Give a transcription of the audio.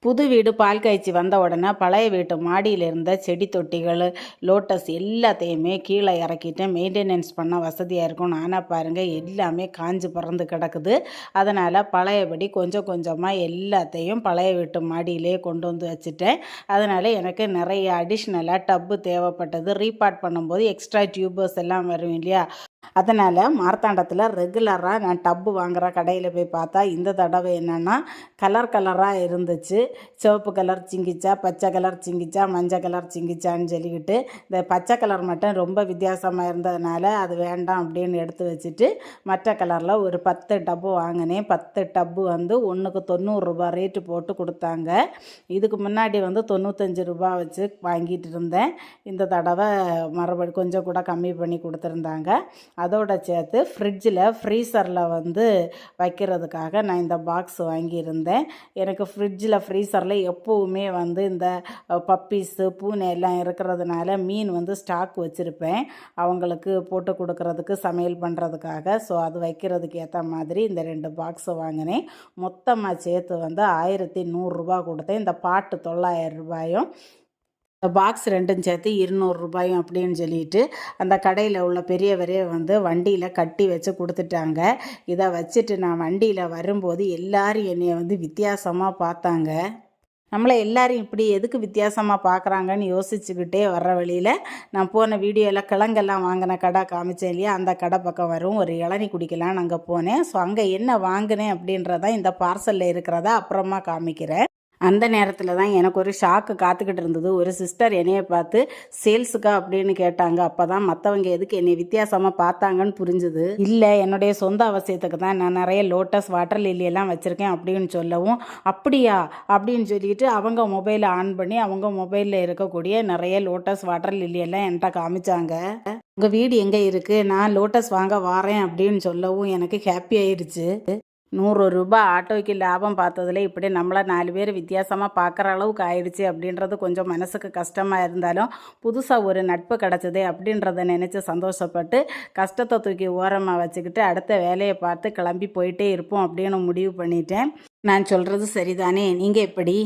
புது வீடு பால் காய்ச்சி வந்த உடனே பழைய வீட்டு மாடியில் இருந்த செடி தொட்டிகள் லோட்டஸ் எல்லாத்தையுமே கீழே இறக்கிட்டு மெயின்டெனன்ஸ் பண்ண வசதியாக இருக்கும். ஆனால் பாருங்கள், எல்லாமே காஞ்சு பறந்து கிடக்குது. அதனால் பழையபடி கொஞ்சம் கொஞ்சமாக எல்லாத்தையும் பழைய வீட்டு மாடியிலே கொண்டு வந்து வச்சுட்டேன். அதனால் எனக்கு நிறைய அடிஷ்னலாக டப்பு தேவைப்பட்டது. ரீபார்ட் பண்ணும்போது எக்ஸ்ட்ரா டியூபர்ஸ் எல்லாம் வரும் இல்லையா, அதனால் மார்த்தாண்டத்தில் ரெகுலராக நான் டப்பு வாங்குகிற கடையில் போய் பார்த்தா இந்த தடவை என்னென்னா கலராக இருந்துச்சு. சிவப்பு கலர் சிங்கிச்சா, பச்சை கலர் சிங்கிச்சா, மஞ்சள் கலர் சிங்கிச்சான்னு சொல்லிக்கிட்டு இந்த பச்சை கலர் மட்டும் ரொம்ப வித்தியாசமாக இருந்ததுனால அது வேண்டாம் அப்படின்னு எடுத்து வச்சுட்டு மற்ற கலரில் ஒரு 10 டப்பு வாங்கினேன். 10 டப்பு வந்து ஒன்றுக்கு 90 ரூபா ரேட்டு போட்டு கொடுத்தாங்க. இதுக்கு முன்னாடி வந்து 95 ரூபா வச்சு வாங்கிட்டு இருந்தேன். இந்த தடவை மறுபடி கொஞ்சம் கூட கம்மி பண்ணி கொடுத்துருந்தாங்க. அதோட சேர்த்து ஃப்ரீசரில் வந்து வைக்கிறதுக்காக நான் இந்த பாக்ஸ் வாங்கியிருந்தேன். எனக்கு ஃப்ரீசரில் எப்போவுமே வந்து இந்த பப்பீஸு பூனை எல்லாம் இருக்கிறதுனால மீன் வந்து ஸ்டாக் வச்சுருப்பேன் அவங்களுக்கு போட்டு கொடுக்கறதுக்கு, சமையல் பண்ணுறதுக்காக. ஸோ அது வைக்கிறதுக்கு ஏற்ற மாதிரி இந்த 2 பாக்ஸு வாங்கினேன். மொத்தமாக சேர்த்து வந்து 1100 ரூபா கொடுத்தேன். இந்த பாட்டு 900 ரூபாயும் பாக்ஸ் 2ம் சேர்த்து 200 ரூபாயும் அப்படின்னு சொல்லிட்டு அந்த கடையில் உள்ள பெரியவரே வந்து வண்டியில் கட்டி வச்சு கொடுத்துட்டாங்க. இதை வச்சுட்டு நான் வண்டியில் வரும்போது எல்லாரும் என்னை வந்து வித்தியாசமாக பார்த்தாங்க. நம்மளை எல்லாரும் இப்படி எதுக்கு வித்தியாசமாக பார்க்குறாங்கன்னு யோசிச்சுக்கிட்டே வர்ற வழியில் நான் போன வீடியோவில் கிழங்கெல்லாம் வாங்கின கடை காமிச்சேன் இல்லையா, அந்த கடை பக்கம் வரும் ஒரு இளநீ குடிக்கலான்னு அங்கே போனேன். ஸோ அங்கே என்ன வாங்கினேன் அப்படின்றத இந்த பார்சலில் இருக்கிறத அப்புறமா காமிக்கிறேன். அந்த நேரத்தில் தான் எனக்கு ஒரு ஷாக்கு காத்துக்கிட்டு இருந்தது. ஒரு சிஸ்டர் என்னையை பார்த்து சேல்ஸுக்கா அப்படின்னு கேட்டாங்க. அப்போ தான் மற்றவங்க எதுக்கு என்னை வித்தியாசமாக பார்த்தாங்கன்னு புரிஞ்சுது. இல்லை, என்னுடைய சொந்த அவசியத்துக்கு தான் நான் நிறைய லோட்டஸ், வாட்டர் லில்லி எல்லாம் வச்சுருக்கேன் அப்படின்னு சொல்லவும், அப்படியா அப்படின்னு சொல்லிட்டு அவங்க மொபைலை ஆன் பண்ணி அவங்க மொபைலில் இருக்கக்கூடிய நிறைய லோட்டஸ், வாட்டர் லில்லி எல்லாம் என்கிட்ட காமிச்சாங்க. உங்கள் வீடு எங்கே இருக்குது, நான் லோட்டஸ் வாங்க வாரேன் அப்படின்னு சொல்லவும் எனக்கு ஹாப்பி ஆயிடுச்சு. 100 ரூபா ஆட்டோக்கு லாபம் பார்த்ததில் இப்படி நம்மளை 4 பேர் வித்தியாசமாக பார்க்குற அளவுக்கு ஆயிடுச்சு அப்படின்றது கொஞ்சம் மனசுக்கு கஷ்டமாக இருந்தாலும் புதுசாக ஒரு நட்பு கிடச்சிதே அப்படின்றத நினச்சி சந்தோஷப்பட்டு கஷ்டத்தை தூக்கி ஓரமாக வச்சுக்கிட்டு அடுத்த வேலையை பார்த்து கிளம்பி போயிட்டே இருப்போம் அப்படின்னு முடிவு பண்ணிட்டேன். நான் சொல்கிறது சரிதானே? நீங்கள் எப்படி?